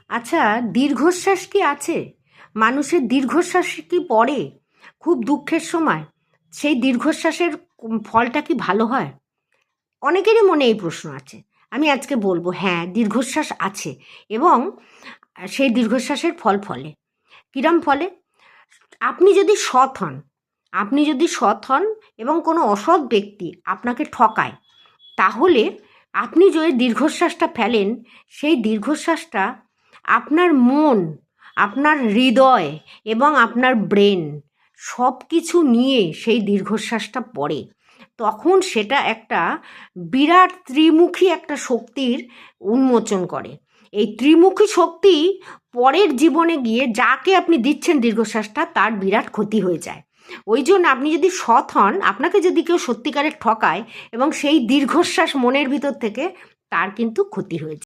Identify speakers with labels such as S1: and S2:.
S1: আচ্ছা, দীর্ঘশ্বাস কি আছে? মানুষের দীর্ঘশ্বাস কি পড়ে খুব দুঃখের সময়? সেই দীর্ঘশ্বাসের ফলটা কি ভালো হয়? অনেকেরই মনে এই প্রশ্ন আছে। আমি আজকে বলবো হ্যাঁ, দীর্ঘশ্বাস আছে এবং সেই দীর্ঘশ্বাসের ফল ফলে। কিরম ফলে? আপনি যদি সৎ হন, এবং কোনো অসৎ ব্যক্তি আপনাকে ঠকায়, তাহলে আপনি যে দীর্ঘশ্বাসটা ফেলেন, সেই দীর্ঘশ্বাসটা আপনার মন, আপনার হৃদয় এবং আপনার ব্রেন সব কিছু নিয়ে সেই দীর্ঘশ্বাসটা পড়ে। তখন সেটা একটা বিরাট ত্রিমুখী একটা শক্তির উন্মোচন করে। এই ত্রিমুখী শক্তি পরের জীবনে গিয়ে যাকে আপনি দিচ্ছেন দীর্ঘশ্বাসটা, তার বিরাট ক্ষতি হয়ে যায়। ওই জন্য আপনি যদি সৎ হন, আপনাকে যদি কেউ সত্যিকারের ঠকায় এবং সেই দীর্ঘশ্বাস মনের ভিতর থেকে, তার কিন্তু ক্ষতি হয়েছে।